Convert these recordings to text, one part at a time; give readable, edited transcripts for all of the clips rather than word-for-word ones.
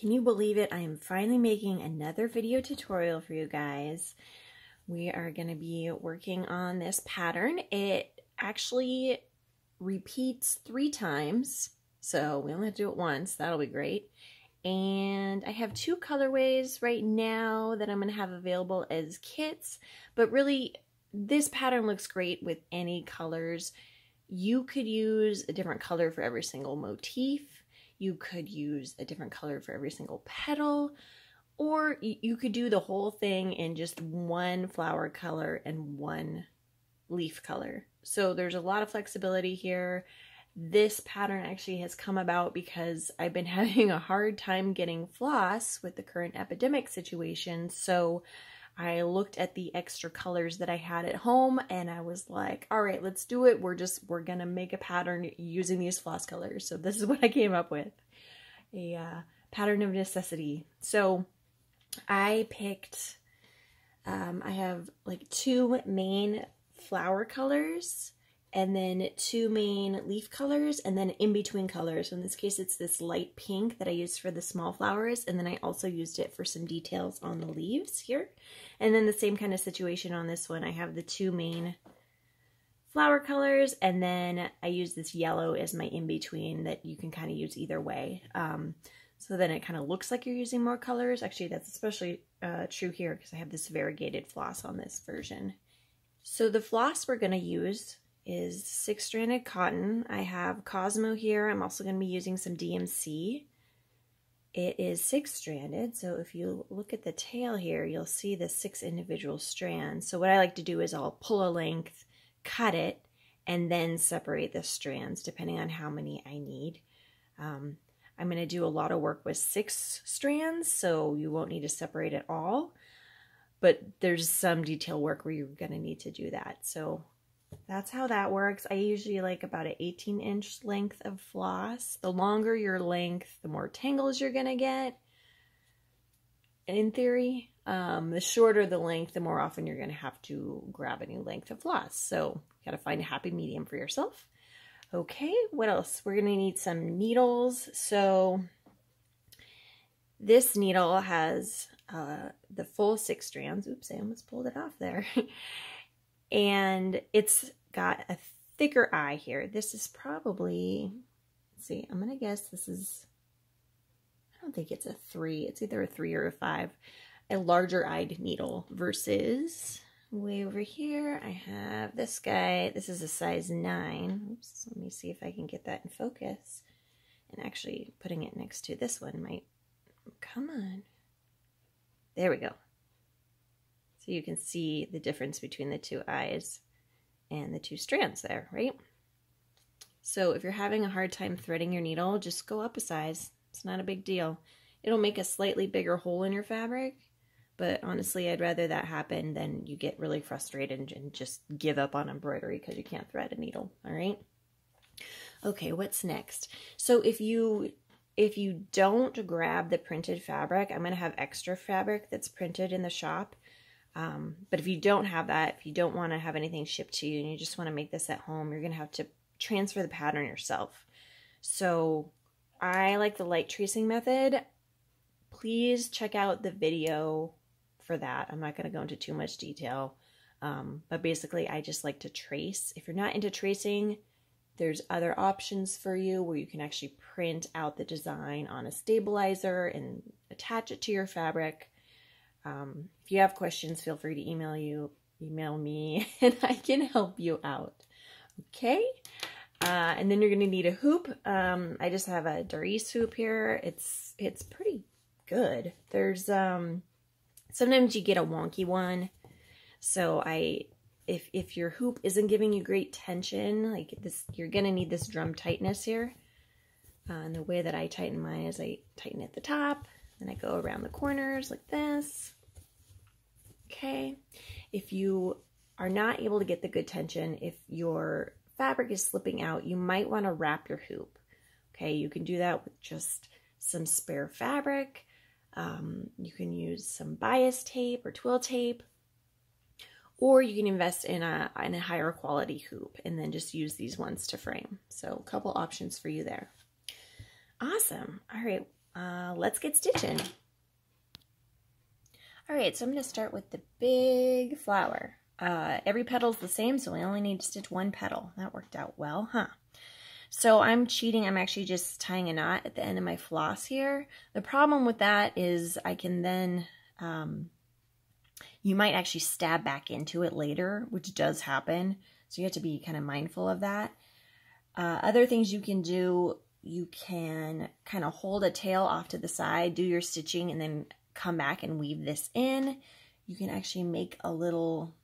Can you believe it? I am finally making another video tutorial for you guys. We are going to be working on this pattern. It actually repeats 3 times, so we only have to do it once. That'll be great. And I have 2 colorways right now that I'm going to have available as kits, but really this pattern looks great with any colors. You could use a different color for every single motif. You could use a different color for every single petal, or you could do the whole thing in just one flower color and one leaf color. So there's a lot of flexibility here. This pattern actually has come about because I've been having a hard time getting floss with the current epidemic situation. So I looked at the extra colors that I had at home and I was like, all right, let's do it. We're gonna make a pattern using these floss colors. So this is what I came up with, a pattern of necessity. So I picked, I have like 2 main flower colors and then 2 main leaf colors and then in-between colors. So in this case, it's this light pink that I used for the small flowers, and then I also used it for some details on the leaves here. And then the same kind of situation on this one. I have the 2 main flower colors, and then I use this yellow as my in-between that you can kind of use either way. So then it kind of looks like you're using more colors. Actually, that's especially true here because I have this variegated floss on this version. So the floss we're going to use is 6-stranded cotton. I have Cosmo here. I'm also going to be using some DMC. It is 6-stranded, so if you look at the tail here, you'll see the 6 individual strands. So what I like to do is I'll pull a length, cut it, and then separate the strands depending on how many I need. I'm going to do a lot of work with 6 strands, so you won't need to separate it all, but there's some detail work where you're going to need to do that. So that's how that works. I usually like about an 18-inch length of floss. The longer your length, the more tangles you're going to get, in theory. The shorter the length, the more often you're going to have to grab a new length of floss. So you got to find a happy medium for yourself. Okay, what else? We're going to need some needles. So this needle has the full 6 strands. Oops, I almost pulled it off there. And it's got a thicker eye here. This is probably, let's see, I'm going to guess this is, I don't think it's a 3. It's either a 3 or a 5. A larger eyed needle versus way over here, I have this guy. This is a size 9. Oops, let me see if I can get that in focus. And actually putting it next to this one might, come on. There we go. So you can see the difference between the 2 eyes and the 2 strands there, right? So if you're having a hard time threading your needle, just go up a size. It's not a big deal. It'll make a slightly bigger hole in your fabric, but honestly, I'd rather that happen than you get really frustrated and just give up on embroidery because you can't thread a needle, all right? Okay, what's next? So if you don't grab the printed fabric, I'm going to have extra fabric that's printed in the shop. But if you don't have that, if you don't want to have anything shipped to you and you just want to make this at home, you're going to have to transfer the pattern yourself. So I like the light tracing method. Please check out the video for that. I'm not going to go into too much detail. But basically I just like to trace. If you're not into tracing, there's other options for you where you can actually print out the design on a stabilizer and attach it to your fabric. If you have questions, feel free to email me, and I can help you out. Okay, and then you're going to need a hoop. I just have a Doris hoop here. It's pretty good. There's sometimes you get a wonky one. So if your hoop isn't giving you great tension, like this, you're going to need this drum tightness here. And the way that I tighten mine is I tighten at the top. And I go around the corners like this. Okay. If you are not able to get the good tension, if your fabric is slipping out, you might want to wrap your hoop. Okay. You can do that with just some spare fabric. You can use some bias tape or twill tape, or you can invest in a higher quality hoop and then just use these ones to frame. So a couple options for you there. Awesome. All right. let's get stitching. All right, so I'm going to start with the big flower. Every petal's the same, so I only need to stitch one petal. That worked out well, huh? So I'm cheating. I'm actually just tying a knot at the end of my floss here. The problem with that is I can then, you might actually stab back into it later, which does happen. So you have to be kind of mindful of that. Other things you can do, you can kind of hold a tail off to the side, do your stitching, and then come back and weave this in. You can actually make a little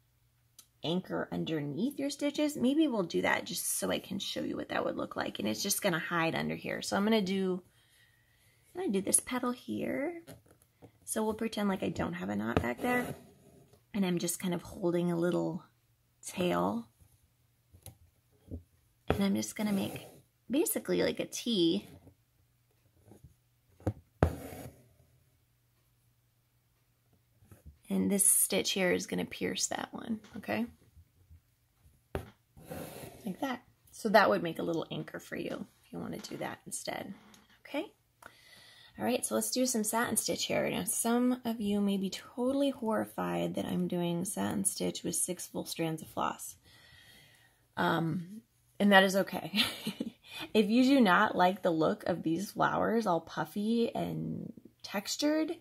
anchor underneath your stitches. Maybe we'll do that just so I can show you what that would look like. And it's just going to hide under here. So I'm going to do this petal here. So we'll pretend like I don't have a knot back there. And I'm just kind of holding a little tail. And I'm just going to make basically like a T. And this stitch here is going to pierce that one, okay? Like that. So that would make a little anchor for you if you want to do that instead, okay? All right, so let's do some satin stitch here. Now, some of you may be totally horrified that I'm doing satin stitch with 6 full strands of floss. And that is okay. If you do not like the look of these flowers, all puffy and textured,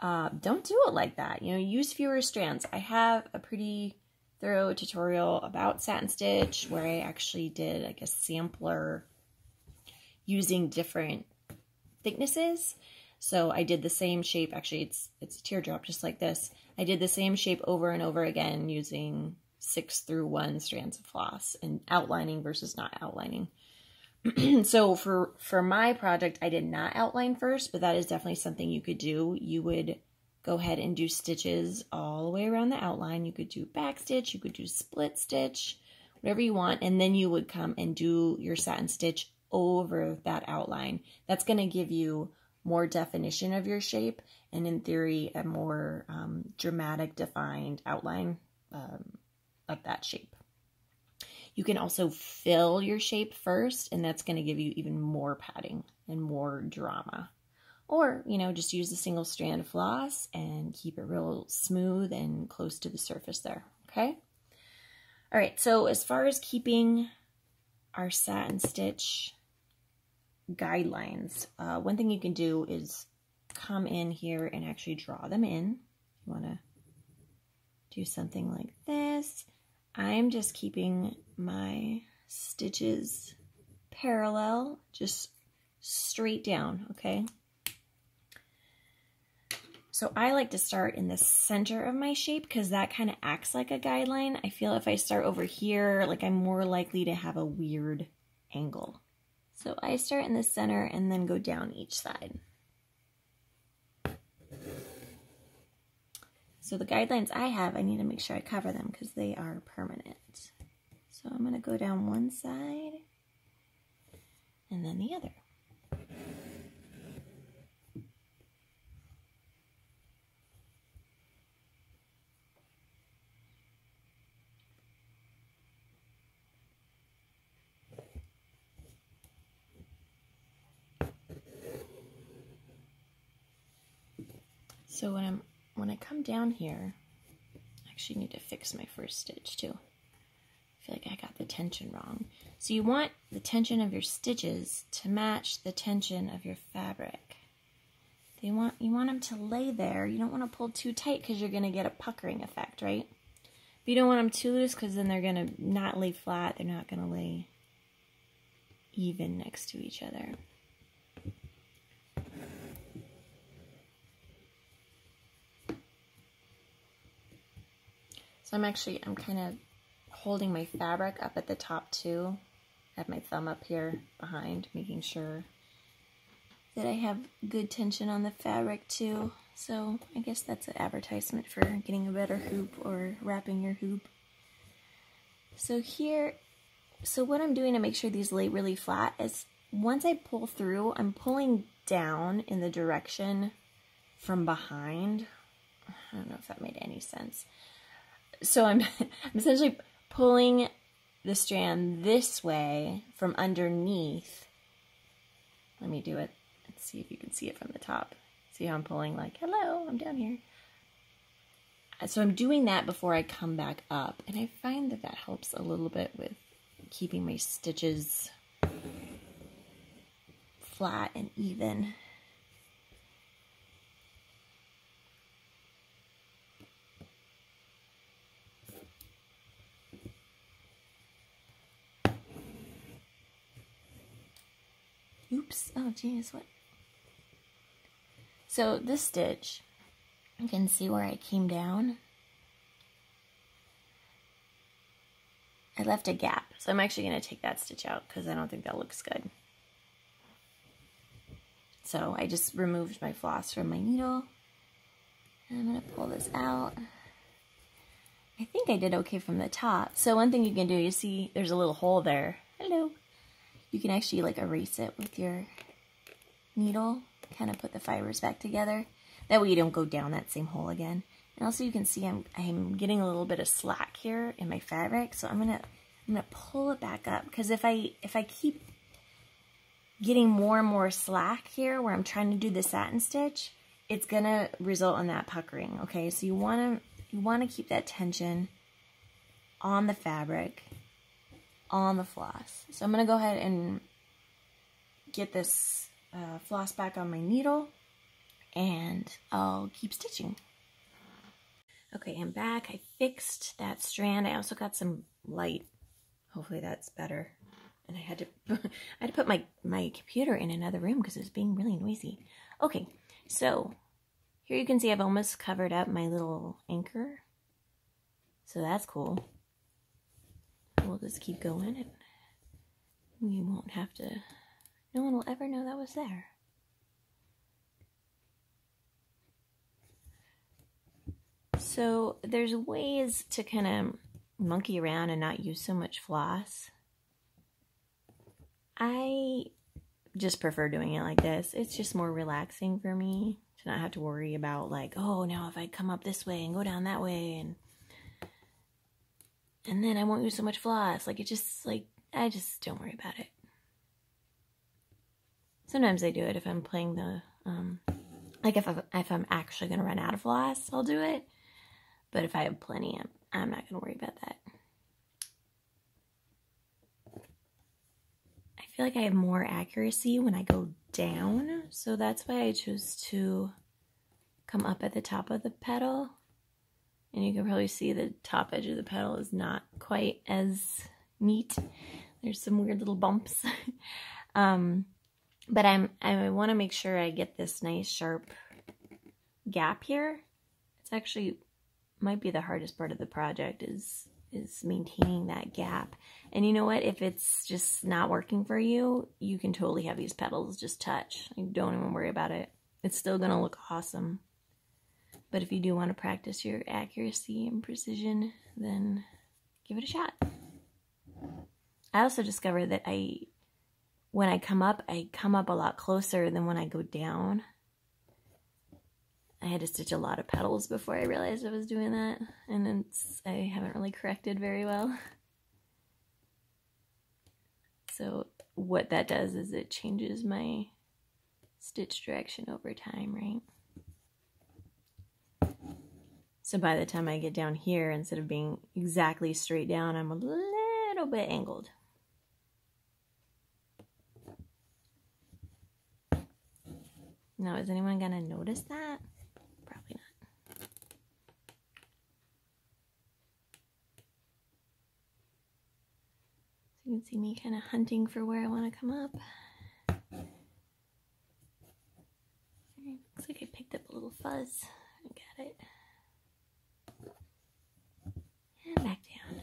don't do it like that. You know, use fewer strands. I have a pretty thorough tutorial about satin stitch where I actually did like a sampler using different thicknesses. So I did the same shape. Actually, it's a teardrop just like this. I did the same shape over and over again using 6 through 1 strands of floss and outlining versus not outlining. So for my project, I did not outline first, but that is definitely something you could do. You would go ahead and do stitches all the way around the outline. You could do back stitch, you could do split stitch, whatever you want, and then you would come and do your satin stitch over that outline. That's going to give you more definition of your shape, and in theory, a more dramatic, defined outline of that shape. You can also fill your shape first, and that's going to give you even more padding and more drama. Or, you know, just use a single strand of floss and keep it real smooth and close to the surface there, okay? All right, so as far as keeping our satin stitch guidelines, one thing you can do is come in here and actually draw them in. You want to do something like this. I'm just keeping my stitches parallel, just straight down, okay? So I like to start in the center of my shape because that kind of acts like a guideline. I feel if I start over here, like I'm more likely to have a weird angle. So I start in the center and then go down each side. So the guidelines I have, I need to make sure I cover them because they are permanent. So I'm going to go down one side and then the other. So when I come down here, I actually need to fix my first stitch too. I feel like I got the tension wrong. So you want the tension of your stitches to match the tension of your fabric. You want them to lay there. You don't want to pull too tight because you're going to get a puckering effect, right? But you don't want them too loose because then they're going to not lay flat. They're not going to lay even next to each other. So I'm kind of holding my fabric up at the top too. I have my thumb up here behind, making sure that I have good tension on the fabric too. So I guess that's an advertisement for getting a better hoop or wrapping your hoop. So what I'm doing to make sure these lay really flat is once I pull through, I'm pulling down in the direction from behind. I don't know if that made any sense. So I'm essentially pulling the strand this way from underneath. Let me do it. Let's see if you can see it from the top. See how I'm pulling like, hello, I'm down here. So I'm doing that before I come back up, and I find that that helps a little bit with keeping my stitches flat and even. Oops, oh geez, what? So this stitch, you can see where I came down. I left a gap, so I'm actually going to take that stitch out because I don't think that looks good. So I just removed my floss from my needle. And I'm going to pull this out. I think I did okay from the top. So one thing you can do, you see there's a little hole there. Hello. You can actually like erase it with your needle. Kind of put the fibers back together. That way you don't go down that same hole again. And also you can see I'm getting a little bit of slack here in my fabric, so I'm gonna pull it back up, because if I keep getting more and more slack here where I'm trying to do the satin stitch, it's gonna result in that puckering. Okay, so you wanna keep that tension on the fabric, on the floss. So I'm gonna go ahead and get this floss back on my needle, and I'll keep stitching. Okay, I'm back. I fixed that strand. I also got some light. Hopefully that's better. And I had to put my computer in another room because it was being really noisy. Okay, so here you can see I've almost covered up my little anchor. So that's cool. We'll just keep going, and we won't have to, no one will ever know that was there. So there's ways to kind of monkey around and not use so much floss. I just prefer doing it like this. It's just more relaxing for me to not have to worry about like, oh, now if I come up this way and go down that way, and then I won't use so much floss. Like, it just, like, I just don't worry about it. Sometimes I do it if I'm playing the, like if I'm actually going to run out of floss, I'll do it. But if I have plenty, I'm not going to worry about that. I feel like I have more accuracy when I go down, so that's why I chose to come up at the top of the petal. And you can probably see the top edge of the petal is not quite as neat. There's some weird little bumps. But I want to make sure I get this nice sharp gap here. It's actually might be the hardest part of the project is maintaining that gap. And you know what? If it's just not working for you, you can totally have these petals just touch. Like, don't even worry about it. It's still going to look awesome. But if you do want to practice your accuracy and precision, then give it a shot. I also discovered that when I come up a lot closer than when I go down. I had to stitch a lot of petals before I realized I was doing that, and I haven't really corrected very well. So what that does is it changes my stitch direction over time, right? So by the time I get down here, instead of being exactly straight down, I'm a little bit angled. Now, is anyone gonna notice that? Probably not. So you can see me kind of hunting for where I want to come up. Looks like I picked up a little fuzz. I got it. And back down.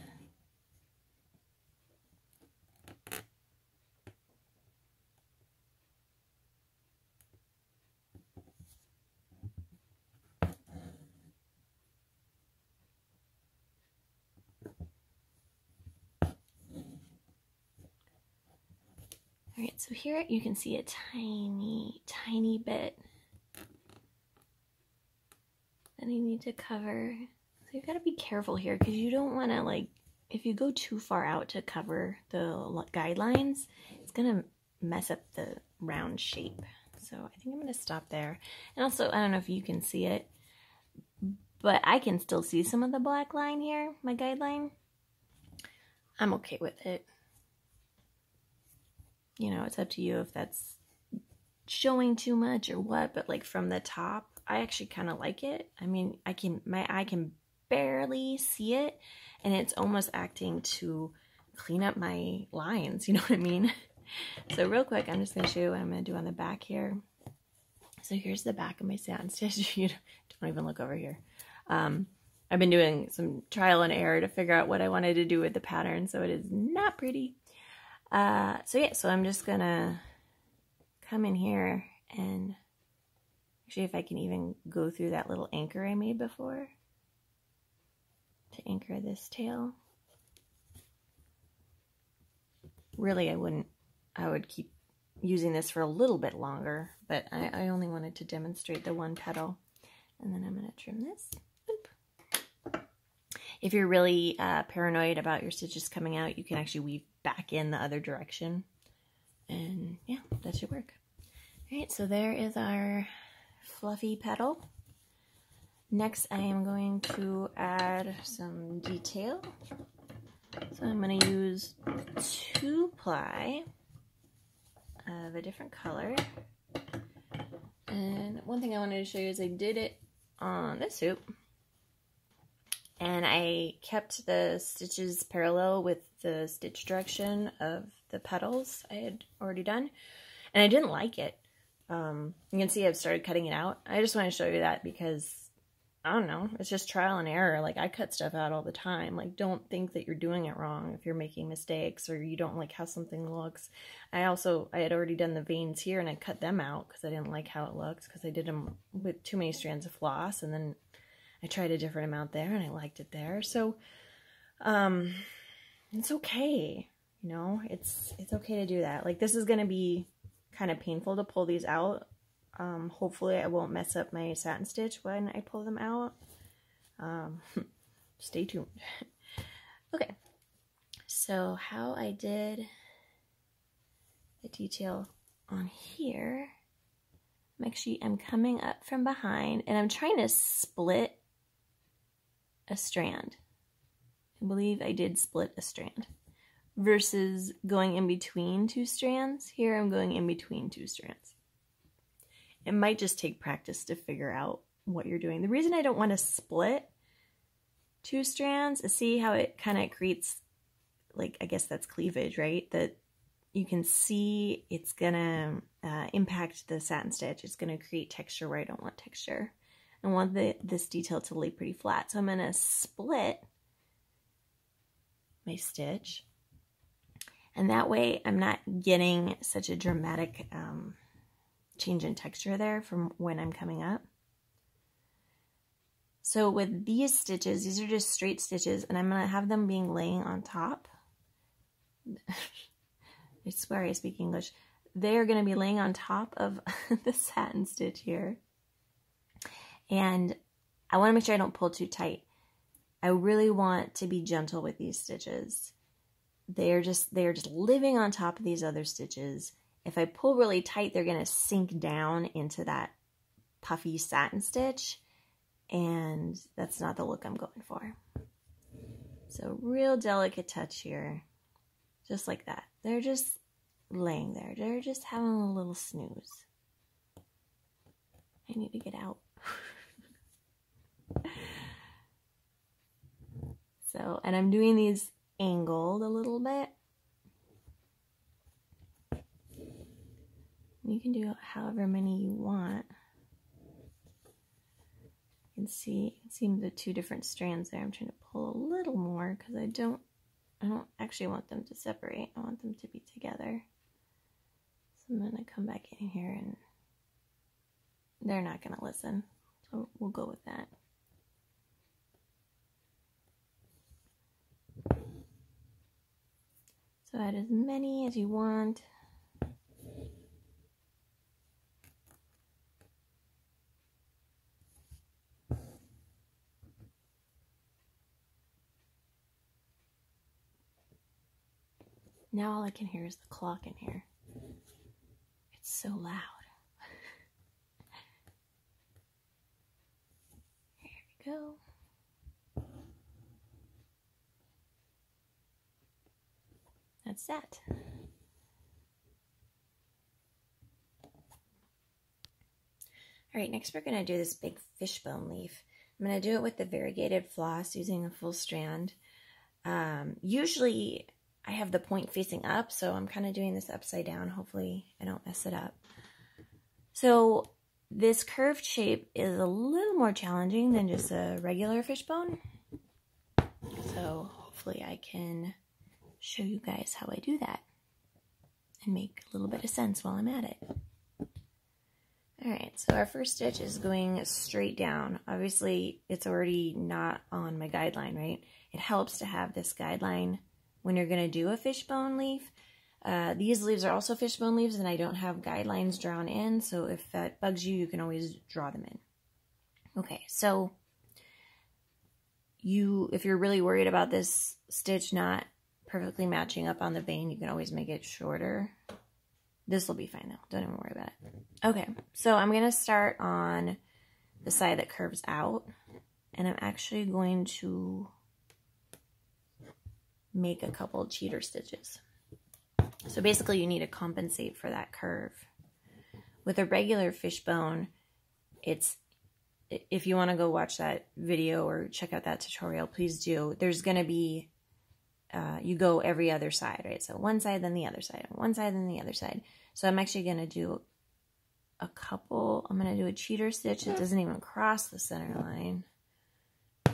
Alright, so here you can see a tiny, tiny bit that I need to cover. So you've got to be careful here because you don't want to, like, if you go too far out to cover the guidelines, it's going to mess up the round shape. So I think I'm going to stop there. And also, I don't know if you can see it, but I can still see some of the black line here, my guideline. I'm okay with it. You know, it's up to you if that's showing too much or what, but like from the top, I actually kind of like it. I mean, my eye can barely see it, and it's almost acting to clean up my lines, you know what I mean? So real quick, I'm just going to show you what I'm going to do on the back here. So here's the back of my satin stitch. You don't even look over here. I've been doing some trial and error to figure out what I wanted to do with the pattern, so it is not pretty. So yeah, so I'm just gonna come in here and actually, if I can even go through that little anchor I made before to anchor this tail. Really, I would keep using this for a little bit longer, but I only wanted to demonstrate the one petal. And then I'm going to trim this. Oop. If you're really paranoid about your stitches coming out, you can actually weave back in the other direction. And yeah, that should work. All right, so there is our fluffy petal. Next, I am going to add some detail. So I'm going to use 2-ply of a different color. And one thing I wanted to show you is I did it on this hoop. And I kept the stitches parallel with the stitch direction of the petals I had already done. And I didn't like it. You can see I've started cutting it out. I just want to show you that because, I don't know, it's just trial and error. Like, I cut stuff out all the time. Like, don't think that you're doing it wrong if you're making mistakes or you don't like how something looks. I had already done the veins here and I cut them out because I didn't like how it looked because I did them with too many strands of floss, and then I tried a different amount there and I liked it there. So, it's okay. You know, it's okay to do that. Like, this is going to be kind of painful to pull these out. Hopefully I won't mess up my satin stitch when I pull them out. Stay tuned. Okay, so how I did the detail on here, I'm coming up from behind and I'm trying to split a strand. I believe I did split a strand versus going in between two strands. Here I'm going in between two strands. It might just take practice to figure out what you're doing. The reason I don't want to split two strands is, see how it kind of creates, like, I guess that's cleavage, right? That you can see it's gonna impact the satin stitch. It's gonna create texture where I don't want texture. I want this detail to lay pretty flat. So I'm gonna split my stitch. And that way I'm not getting such a dramatic change in texture there from when I'm coming up. So with these stitches, these are just straight stitches, and I'm going to have them being laying on top. I swear I speak English. They're going to be laying on top of the satin stitch here. And I want to make sure I don't pull too tight. I really want to be gentle with these stitches. They are just living on top of these other stitches. If I pull really tight, they're going to sink down into that puffy satin stitch, and that's not the look I'm going for. So real delicate touch here, just like that. They're just laying there. They're just having a little snooze. I need to get out. So, and I'm doing these angled a little bit. You can do however many you want. You can see the two different strands there. I'm trying to pull a little more because I don't actually want them to separate. I want them to be together. So I'm going to come back in here, and they're not going to listen. So we'll go with that. So add as many as you want. Now all I can hear is the clock in here. It's so loud. we go. That's that. All right, next we're going to do this big fishbone leaf. I'm going to do it with the variegated floss using a full strand. Usually I have the point facing up, so I'm kind of doing this upside down. Hopefully I don't mess it up. So this curved shape is a little more challenging than just a regular fishbone. So hopefully I can show you guys how I do that and make a little bit of sense while I'm at it. Alright, so our first stitch is going straight down. Obviously, it's already not on my guideline, right? It helps to have this guideline when you're going to do a fishbone leaf. These leaves are also fishbone leaves, and I don't have guidelines drawn in, so if that bugs you, you can always draw them in. Okay, so if you're really worried about this stitch not perfectly matching up on the vein, you can always make it shorter. This will be fine though. Don't even worry about it. Okay, so I'm going to start on the side that curves out, and I'm actually going to make a couple cheater stitches. So basically you need to compensate for that curve. With a regular fishbone, if you want to go watch that video or check out that tutorial, please do. There's going to be you go every other side, right? So one side, then the other side, one side, then the other side. So I'm actually going to do a couple. I'm going to do a cheater stitch that doesn't even cross the center line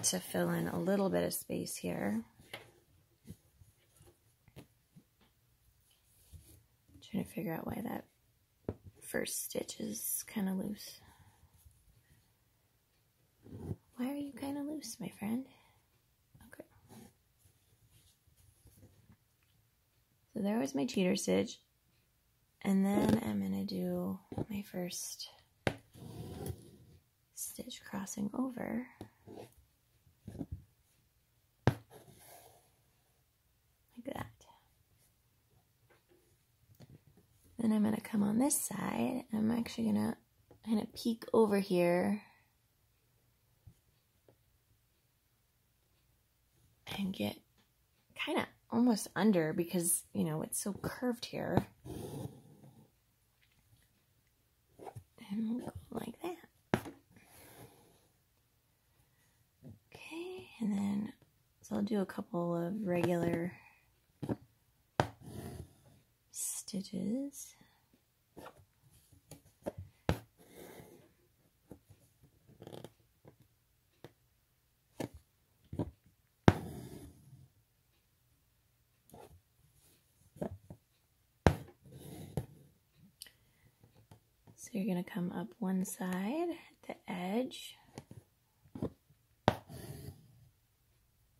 to fill in a little bit of space here. I'm trying to figure out why that first stitch is kind of loose. Why are you kind of loose, my friend? Okay. So there was my cheater stitch. And then I'm going to do my first stitch crossing over. Like that. Then I'm going to come on this side. I'm actually going to kind of peek over here and get kind of almost under because, you know, it's so curved here. And we'll go like that. Okay, and then, so I'll do a couple of regular stitches. So you're going to come up one side at the edge,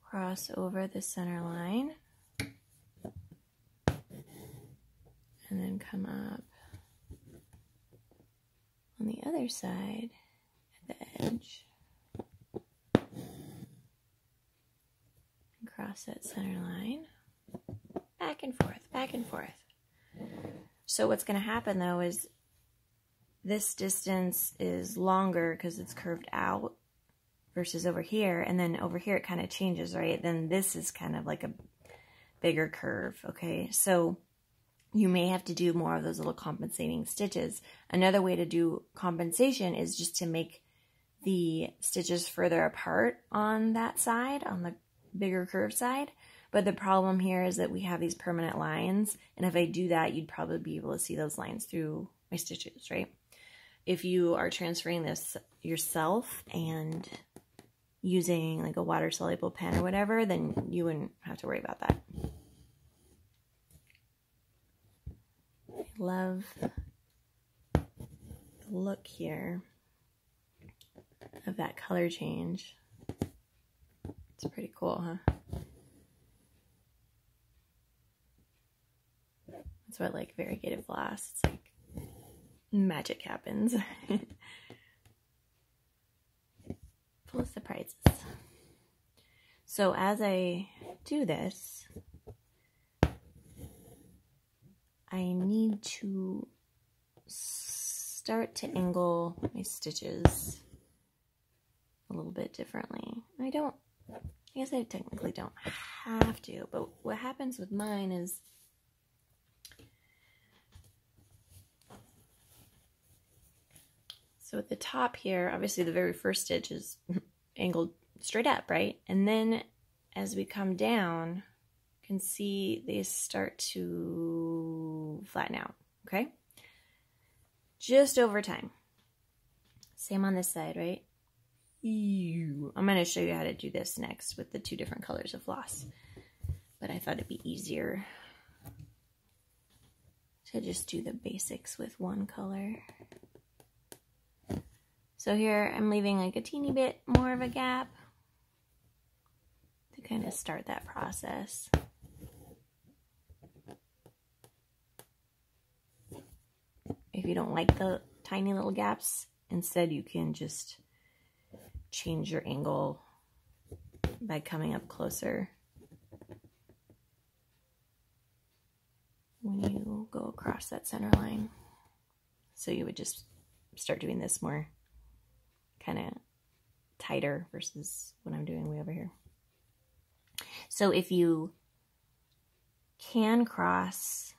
cross over the center line, and then come up on the other side at the edge, and cross that center line, back and forth, back and forth. So what's going to happen though is this distance is longer because it's curved out versus over here, and then over here it kind of changes, right? Then this is kind of like a bigger curve, okay? So you may have to do more of those little compensating stitches. Another way to do compensation is just to make the stitches further apart on that side, on the bigger curved side. But the problem here is that we have these permanent lines, and if I do that, you'd probably be able to see those lines through my stitches, right? If you are transferring this yourself and using like a water-soluble pen or whatever, then you wouldn't have to worry about that. I love the look here of that color change. It's pretty cool, huh? That's what like variegated floss. It's like magic happens. Full of surprises. So as I do this, I need to start to angle my stitches a little little bit differently. I guess I technically don't have to, but what happens with mine is so at the top here, obviously the very first stitch is angled straight up, right? And then as we come down, you can see they start to flatten out, okay? Just over time. Same on this side, right? I'm going to show you how to do this next with the 2 different colors of floss. But I thought it'd be easier to just do the basics with one color. So here I'm leaving like a teeny bit more of a gap to kind of start that process. If you don't like the tiny little gaps, instead you can just change your angle by coming up closer when you go across that center line. So you would just start doing this more kind of tighter versus what I'm doing way over here. So if you can cross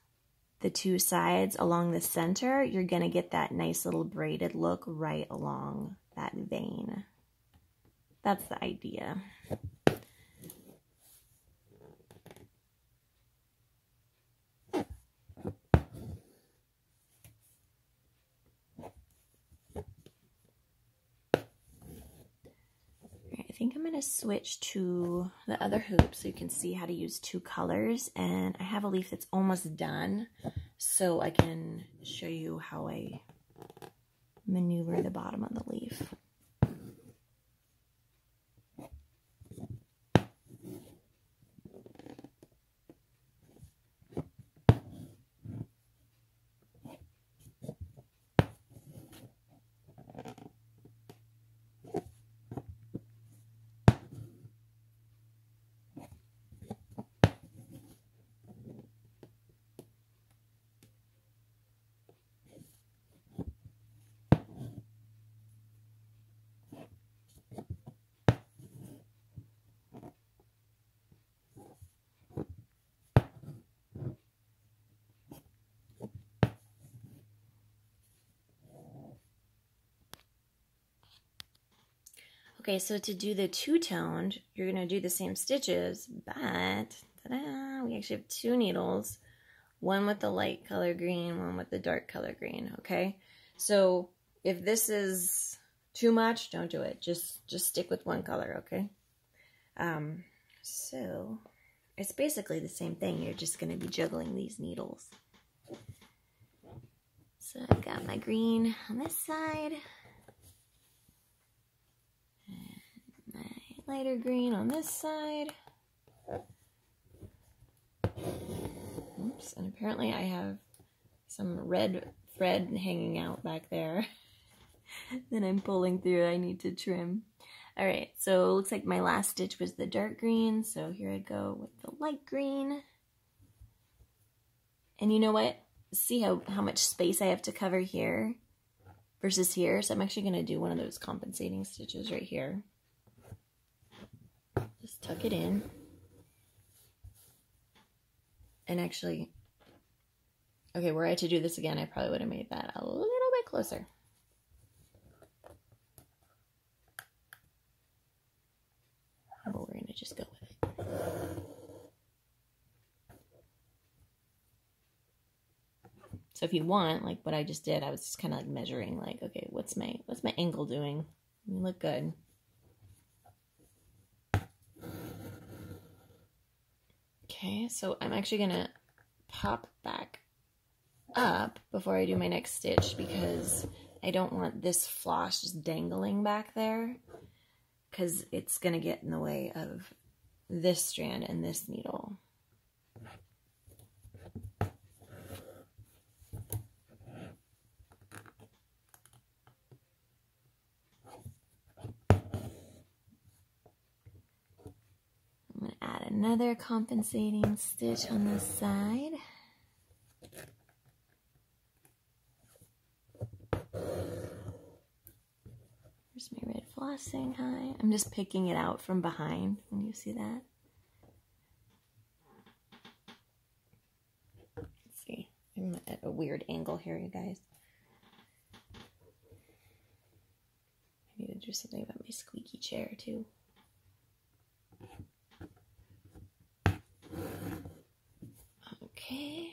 the 2 sides along the center, you're going to get that nice little braided look right along that vein. That's the idea. I think I'm going to switch to the other hoop so you can see how to use 2 colors. And I have a leaf that's almost done, so I can show you how I maneuver the bottom of the leaf. Okay, so to do the 2-toned, you're going to do the same stitches, but ta-da, we actually have 2 needles, one with the light color green, one with the dark color green, okay? So if this is too much, don't do it. Just stick with one color, okay? So it's basically the same thing. You're just going to be juggling these needles. So I've got my green on this side. Lighter green on this side. Oops, and apparently I have some red thread hanging out back there that I'm pulling through. I need to trim. Alright, so it looks like my last stitch was the dark green, so here I go with the light green. And you know what? See how much space I have to cover here versus here? So I'm actually going to do one of those compensating stitches right here. Just tuck it in. And actually, okay, were I to do this again, I probably would have made that a little bit closer. But we're going to just go with it. So if you want, like what I just did, I was just kind of like measuring, like, okay, what's my angle doing? You look good. Okay, so I'm actually going to pop back up before I do my next stitch because I don't want this floss just dangling back there because it's going to get in the way of this strand and this needle. I'm going to add another compensating stitch on this side. Where's my red flossing, hi. I'm just picking it out from behind when you see that. Let's see, I'm at a weird angle here, you guys. I need to do something about my squeaky chair too. Okay.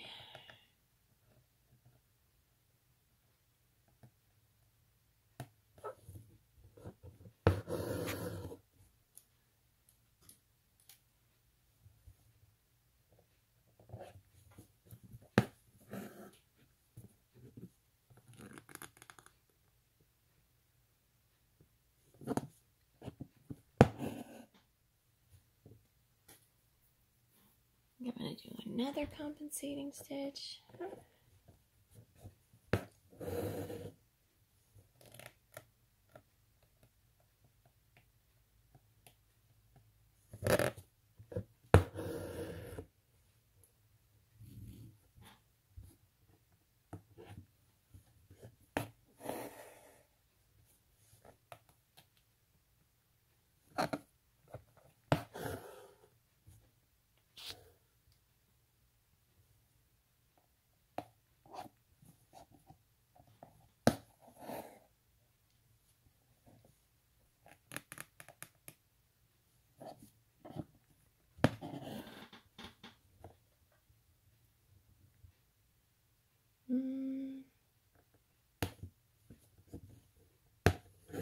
I'm going to do another compensating stitch.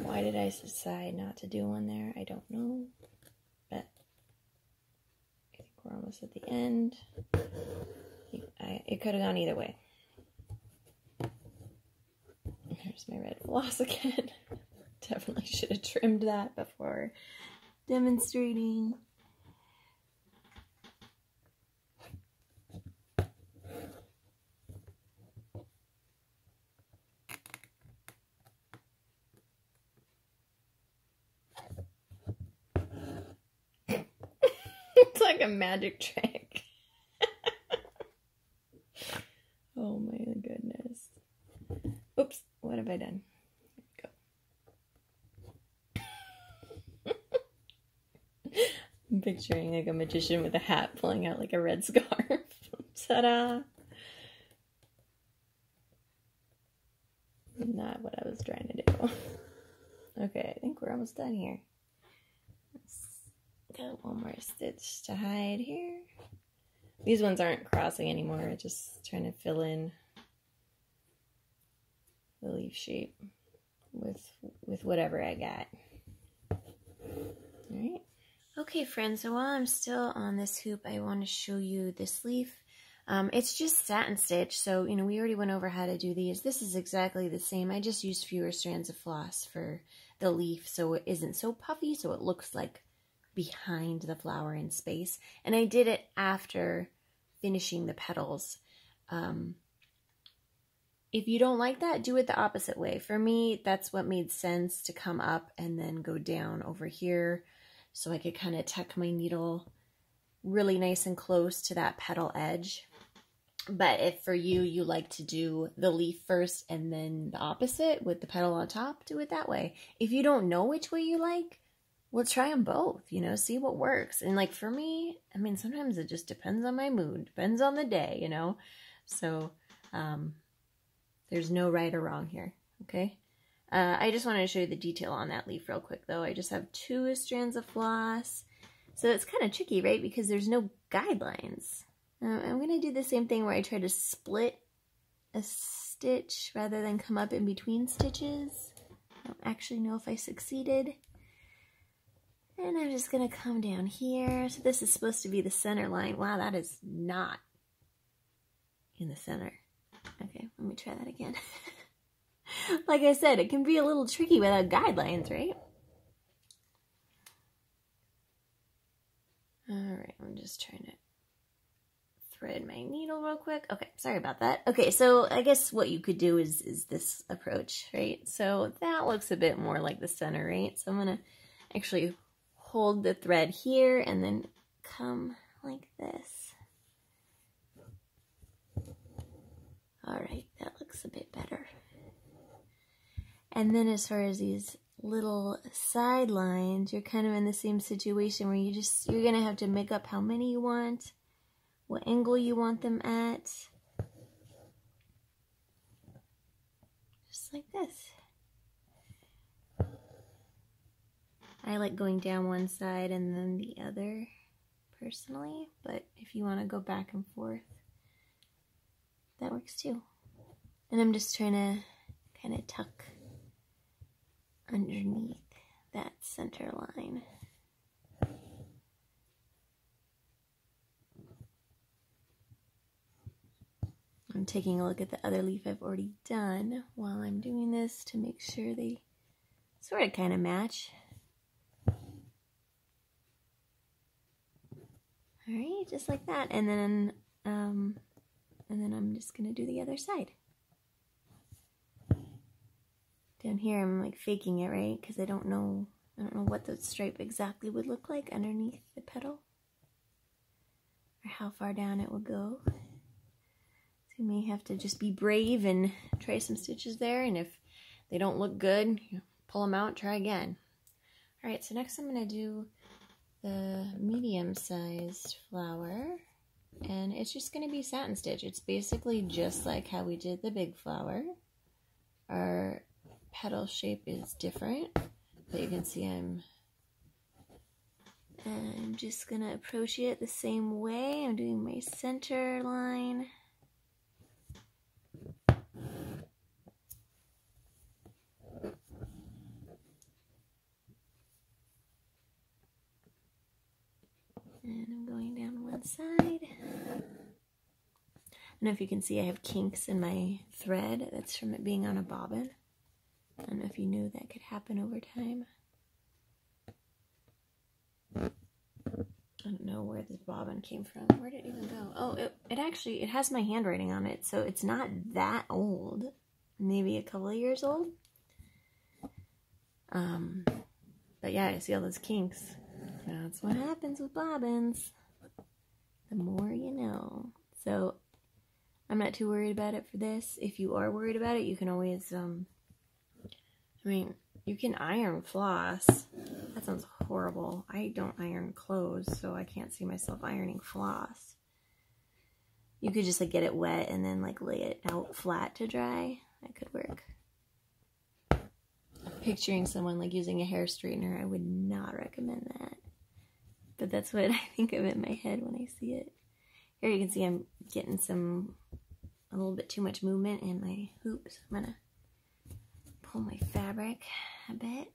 Why did I decide not to do one there? I don't know, but I think we're almost at the end. It could have gone either way. There's my red floss again. Definitely should have trimmed that before demonstrating. It's like a magic trick. Oh my goodness. Oops, what have I done? Here we go. I'm picturing like a magician with a hat pulling out like a red scarf. Ta-da! Not what I was trying to do. Okay, I think we're almost done here. Got one more stitch to hide here. These ones aren't crossing anymore, just trying to fill in the leaf shape with whatever I got. Alright. Okay friends, so while I'm still on this hoop, I want to show you this leaf. It's just satin stitch, so you know we already went over how to do these. This is exactly the same. I just used fewer strands of floss for the leaf so it isn't so puffy, so it looks like behind the flower in space. And I did it after finishing the petals. If you don't like that, do it the opposite way. For me, that's what made sense, to come up and then go down over here so I could kind of tuck my needle really nice and close to that petal edge. But if for you, you like to do the leaf first and then the opposite with the petal on top, do it that way. If you don't know which way you like, well, try them both, you know, see what works. And like for me, I mean, sometimes it just depends on my mood, depends on the day, you know. So there's no right or wrong here, okay? I just wanted to show you the detail on that leaf real quick, though. I just have 2 strands of floss. So it's kind of tricky, right? Because there's no guidelines. I'm going to do the same thing where I try to split a stitch rather than come up in between stitches. I don't actually know if I succeeded. And I'm just going to come down here. So this is supposed to be the center line. Wow, that is not in the center. Okay, let me try that again. Like I said, it can be a little tricky without guidelines, right? Alright, I'm just trying to thread my needle real quick. Okay, sorry about that. Okay, so I guess what you could do is this approach, right? So that looks a bit more like the center, right? So I'm going to actually hold the thread here and then come like this. Alright, that looks a bit better. And then as far as these little side lines, you're kind of in the same situation where you're gonna have to make up how many you want, what angle you want them at. Just like this. I like going down one side and then the other personally, but if you want to go back and forth, that works too. And I'm just trying to kind of tuck underneath that center line. I'm taking a look at the other leaf I've already done while I'm doing this to make sure they sort of kind of match. Alright, just like that. And then I'm just gonna do the other side. Down here I'm like faking it, right? Because I don't know what the stripe exactly would look like underneath the petal, or how far down it will go. So you may have to just be brave and try some stitches there, and if they don't look good, pull them out, try again. Alright, so next I'm gonna do the medium-sized flower, and it's just going to be satin stitch. It's basically just like how we did the big flower. Our petal shape is different, but you can see I'm just going to approach it the same way. I'm doing my center line. And I'm going down one side. I don't know if you can see I have kinks in my thread. That's from it being on a bobbin. I don't know if you knew that could happen over time. I don't know where this bobbin came from. Where did it even go? Oh, it has my handwriting on it, so it's not that old. Maybe a couple of years old. But yeah, I see all those kinks. That's what happens with bobbins. The more you know. So I'm not too worried about it for this. If you are worried about it, you can always, you can iron floss. That sounds horrible. I don't iron clothes, so I can't see myself ironing floss. You could just like get it wet and then like lay it out flat to dry. That could work. Picturing someone like using a hair straightener, I would not recommend that. But that's what I think of in my head when I see it. Here you can see I'm getting a little bit too much movement in my hoops. I'm gonna pull my fabric a bit.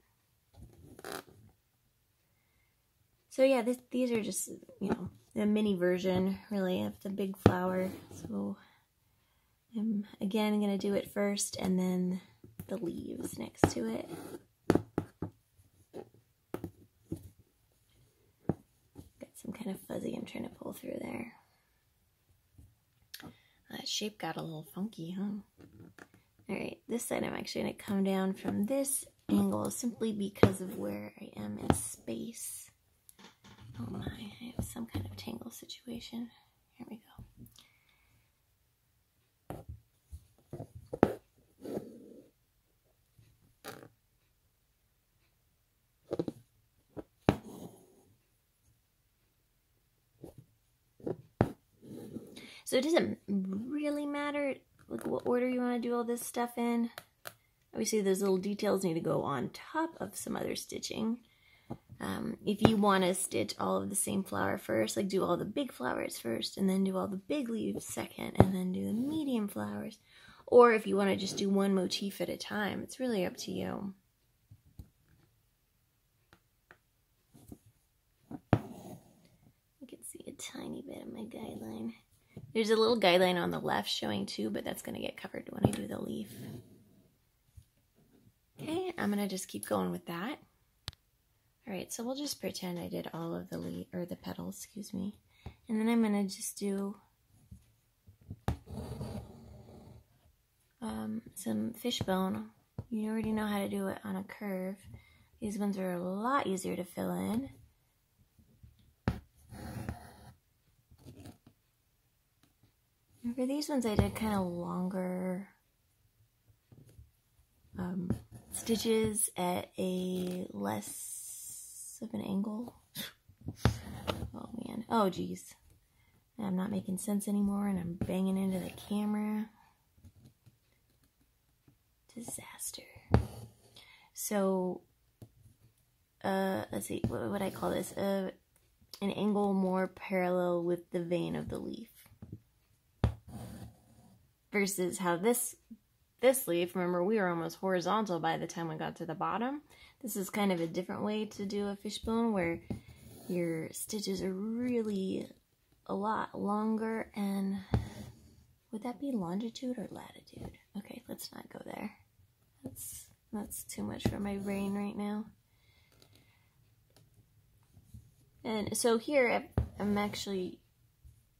So yeah, these are just, the mini version really of the big flower. So I'm again gonna do it first and then the leaves next to it. Some kind of fuzzy I'm trying to pull through there. That shape got a little funky, huh? Alright, this side I'm actually going to come down from this angle simply because of where I am in space. Oh my, I have some kind of tangle situation. Here we go. So it doesn't really matter like what order you want to do all this stuff in. Obviously those little details need to go on top of some other stitching. If you want to stitch all of the same flower first, like do all the big flowers first and then do all the big leaves second and then do the medium flowers. Or if you want to just do one motif at a time, it's really up to you. You can see a tiny bit of my guideline. There's a little guideline on the left showing too, but that's going to get covered when I do the leaf. Okay, I'm going to just keep going with that. Alright, so we'll just pretend I did all of the leaf, or the petals, excuse me. And then I'm going to just do some fishbone. You already know how to do it on a curve. These ones are a lot easier to fill in. And for these ones I did kind of longer stitches at a less of an angle. Oh man, oh geez. I'm not making sense anymore and I'm banging into the camera. Disaster. So, let's see, what would I call this? An angle more parallel with the vein of the leaf. Versus how this leaf, remember we were almost horizontal by the time we got to the bottom. This is kind of a different way to do a fishbone where your stitches are really a lot longer. And would that be longitude or latitude? Okay, let's not go there. That's too much for my brain right now. And so here I'm actually,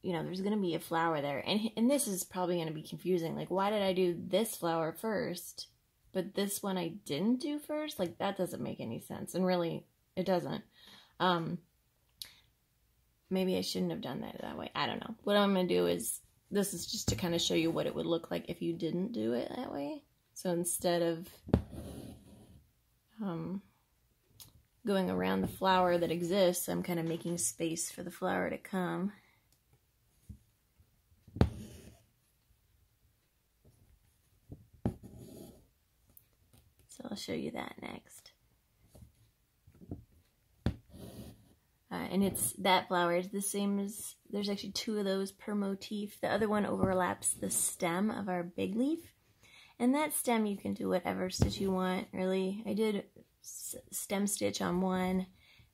you know, there's going to be a flower there. And this is probably going to be confusing. Like, why did I do this flower first, but this one I didn't do first? Like, that doesn't make any sense. And really, it doesn't. Maybe I shouldn't have done that way. I don't know. What I'm going to do is, this is just to kind of show you what it would look like if you didn't do it that way. So instead of going around the flower that exists, I'm kind of making space for the flower to come. So I'll show you that next. And it's, that flower is the same as, there's actually 2 of those per motif. The other one overlaps the stem of our big leaf. And that stem you can do whatever stitch you want, really. I did stem stitch on one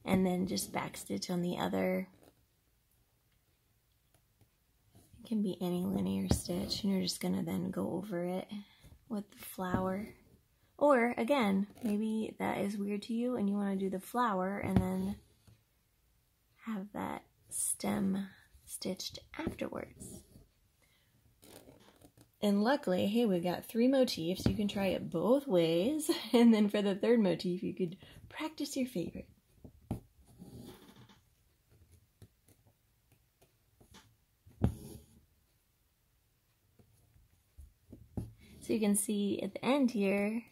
and then just back stitch on the other. It can be any linear stitch, and you're just gonna then go over it with the flower. Or again, maybe that is weird to you and you want to do the flower and then have that stem stitched afterwards. And luckily, hey, we got 3 motifs. You can try it both ways. And then for the 3rd motif, you could practice your favorite. So you can see at the end here,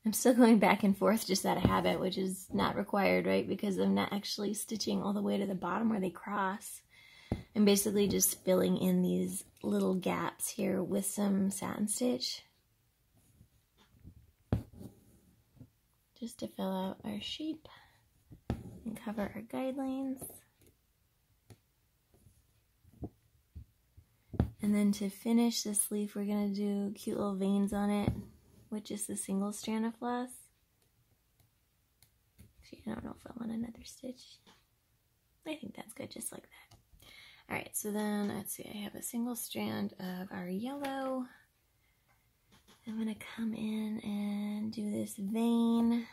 I'm still going back and forth just out of habit, which is not required, right? Because I'm not actually stitching all the way to the bottom where they cross. I'm basically just filling in these little gaps here with some satin stitch. Just to fill out our shape and cover our guidelines. And then to finish this leaf, we're going to do cute little veins on it with just a single strand of floss. Actually, I don't know if I want another stitch. I think that's good, just like that. Alright, so then, let's see, I have a single strand of our yellow. I'm going to come in and do this vein.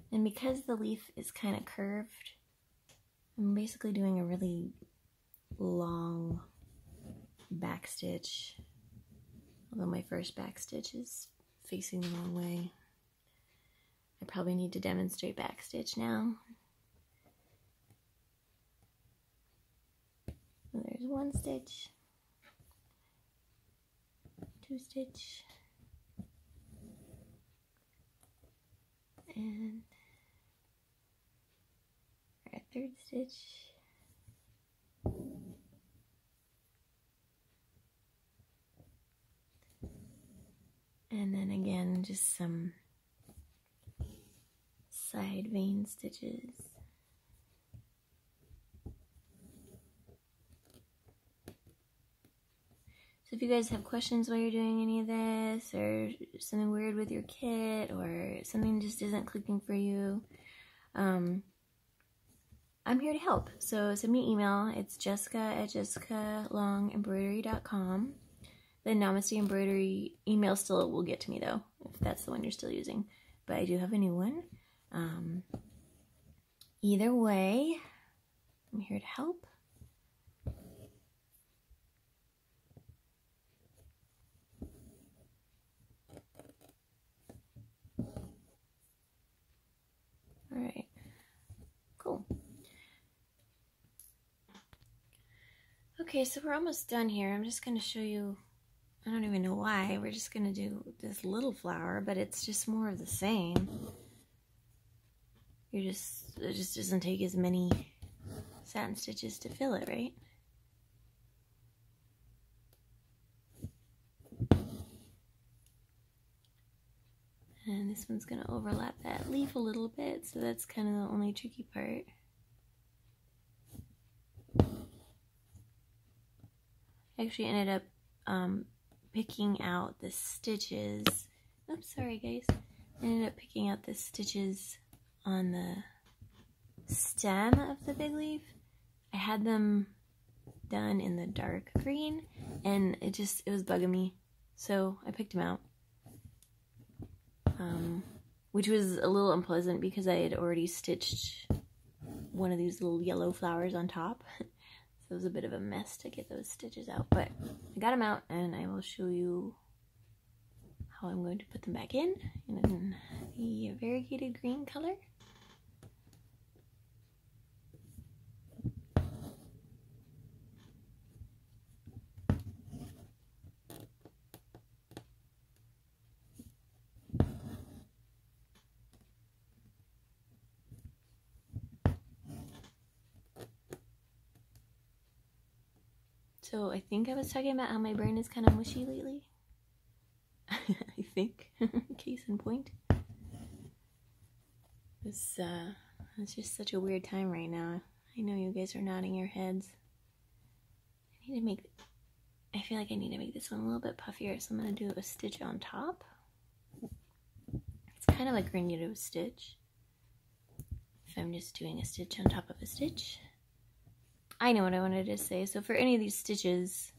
And because the leaf is kind of curved, I'm basically doing a really long back stitch. Although my first back stitch is facing the wrong way. I probably need to demonstrate back stitch now. So there's 1 stitch, 2 stitch, and our 3rd stitch. And then again, just some side vein stitches. So if you guys have questions while you're doing any of this, or something weird with your kit, or something just isn't clicking for you, I'm here to help. So send me an email. It's jessica@jessicalongembroidery.com. The Namaste Embroidery email still will get to me though, if that's the one you're still using. But I do have a new one. Either way, I'm here to help. Alright, cool. Okay, so we're almost done here. I'm just going to show you I don't even know why. We're just gonna do this little flower, but it's just more of the same. It just doesn't take as many satin stitches to fill it, right? And this one's gonna overlap that leaf a little bit, so that's kind of the only tricky part. I actually ended up picking out the stitches. Oops, sorry guys. I ended up picking out the stitches on the stem of the big leaf. I had them done in the dark green, and it was bugging me, so I picked them out. Which was a little unpleasant because I had already stitched one of these little yellow flowers on top. So it was a bit of a mess to get those stitches out, but I got them out, and I will show you how I'm going to put them back in the variegated green color. So I think I was talking about how my brain is kind of mushy lately. I think. Case in point. It's just such a weird time right now. I know you guys are nodding your heads. I feel like I need to make this one a little bit puffier, so I'm going to do a stitch on top. It's kind of like we're going to do a stitch. If I'm just doing a stitch on top of a stitch. I know what I wanted to say. So for any of these stitches,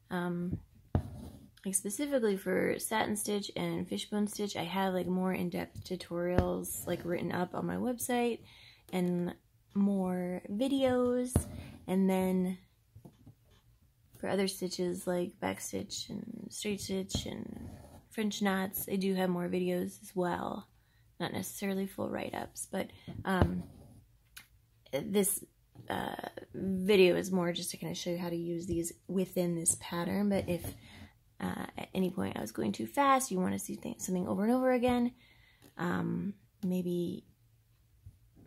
like specifically for Satin Stitch and Fishbone Stitch, I have like more in-depth tutorials like written up on my website and more videos. And then for other stitches like back stitch and straight stitch and French knots, I do have more videos as well. Not necessarily full write-ups, but this video is more just to kind of show you how to use these within this pattern. But if at any point I was going too fast, you want to see something over and over again, maybe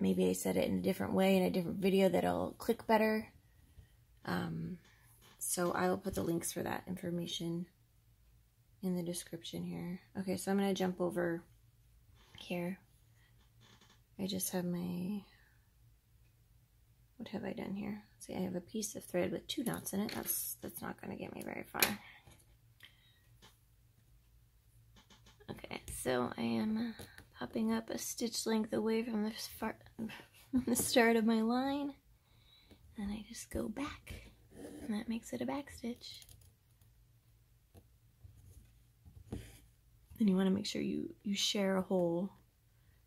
I said it in a different way in a different video that'll click better. So I will put the links for that information in the description here. Okay, so I'm going to jump over here. I just have my... What have I done here? See, I have a piece of thread with 2 knots in it. That's not going to get me very far. Okay, so I am popping up a stitch length away from the start of my line, and I just go back, and that makes it a back stitch. And you want to make sure you share a hole.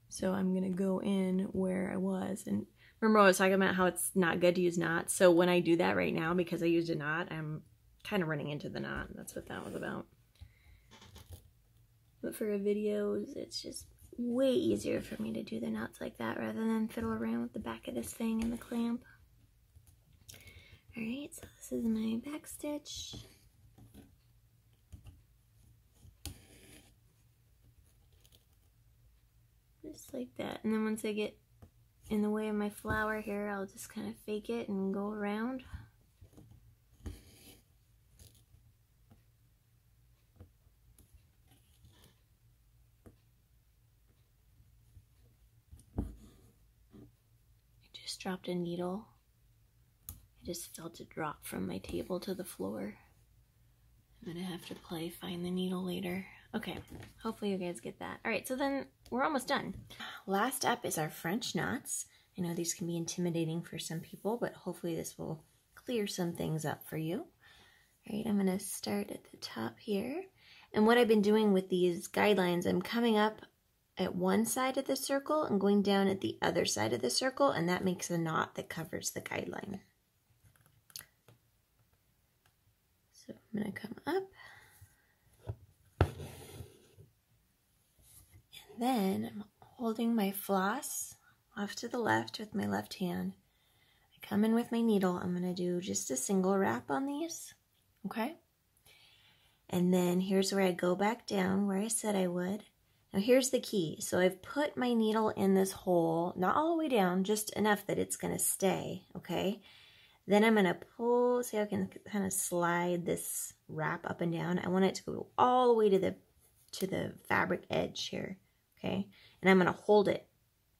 So I'm going to go in where I was, and remember I was talking about how it's not good to use knots. So when I do that right now, because I used a knot, I'm kind of running into the knot. That's what that was about. But for videos, it's just way easier for me to do the knots like that rather than fiddle around with the back of this thing and the clamp. Alright, so this is my back stitch. Just like that. And then once I get in the way of my flower here, I'll just kind of fake it and go around. I just dropped a needle. I just felt it drop from my table to the floor. I'm gonna have to find the needle later. Okay, hopefully you guys get that. Alright, so then we're almost done. Last up is our French knots. I know these can be intimidating for some people, but hopefully this will clear some things up for you. Alright, I'm gonna start at the top here. And what I've been doing with these guidelines, I'm coming up at one side of the circle and going down at the other side of the circle, and that makes a knot that covers the guideline. So I'm gonna come up. Then I'm holding my floss off to the left with my left hand. I come in with my needle. I'm going to do just a single wrap on these, okay? And then here's where I go back down where I said I would. Now here's the key. So I've put my needle in this hole, not all the way down, just enough that it's going to stay, okay? Then I'm going to pull, see how I can kind of slide this wrap up and down. I want it to go all the way to the fabric edge here, okay? And I'm going to hold it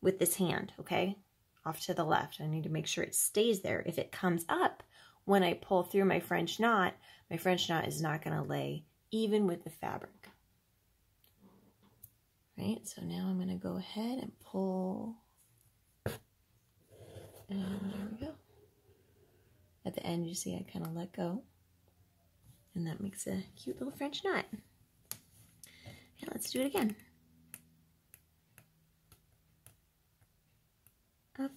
with this hand, okay? Off to the left. I need to make sure it stays there. If it comes up when I pull through my French knot is not going to lay even with the fabric. Right, so now I'm going to go ahead and pull, and there we go. At the end, you see I kind of let go, and that makes a cute little French knot. Okay, let's do it again. Up,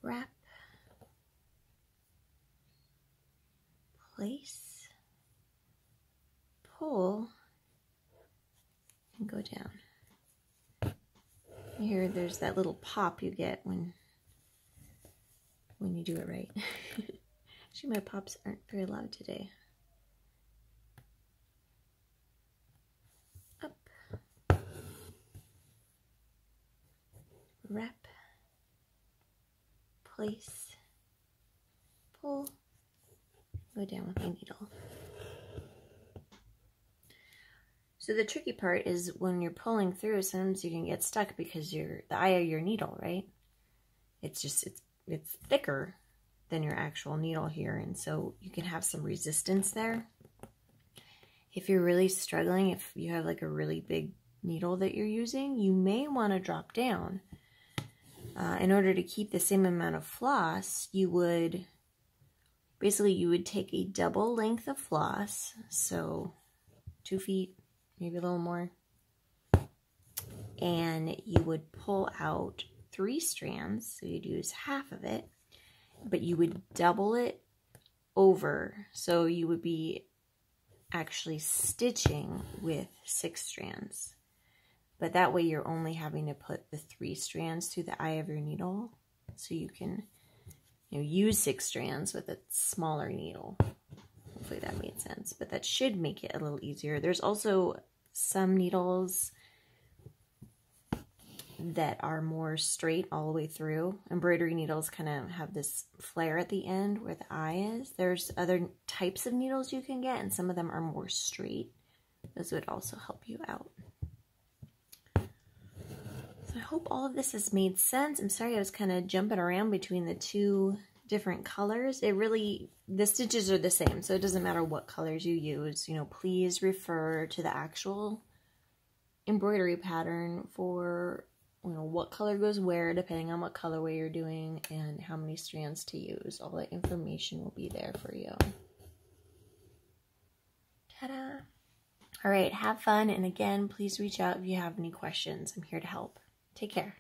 wrap, place, pull, and go down. Here there's that little pop you get when you do it right. Actually, my pops aren't very loud today. Up, wrap, place, pull, go down with my needle. So the tricky part is when you're pulling through, sometimes you can get stuck because the eye of your needle, right? It's thicker than your actual needle here, and so you can have some resistance there. If you're really struggling, if you have like a really big needle that you're using, you may want to drop down. In order to keep the same amount of floss, you would take a double length of floss, so 2 feet, maybe a little more, and you would pull out 3 strands, so you'd use half of it, but you would double it over, so you would be actually stitching with 6 strands, but that way you're only having to put the 3 strands through the eye of your needle, so you can use 6 strands with a smaller needle. Hopefully that made sense, but that should make it a little easier. There's also some needles that are more straight all the way through. Embroidery needles kind of have this flare at the end where the eye is. There's other types of needles you can get, and some of them are more straight. Those would also help you out. So I hope all of this has made sense. I'm sorry I was kind of jumping around between the 2 different colors. The stitches are the same, so it doesn't matter what colors you use. Please refer to the actual embroidery pattern for what color goes where, depending on what colorway you're doing and how many strands to use. All that information will be there for you. Ta-da! All right, have fun, and again, please reach out if you have any questions. I'm here to help. Take care.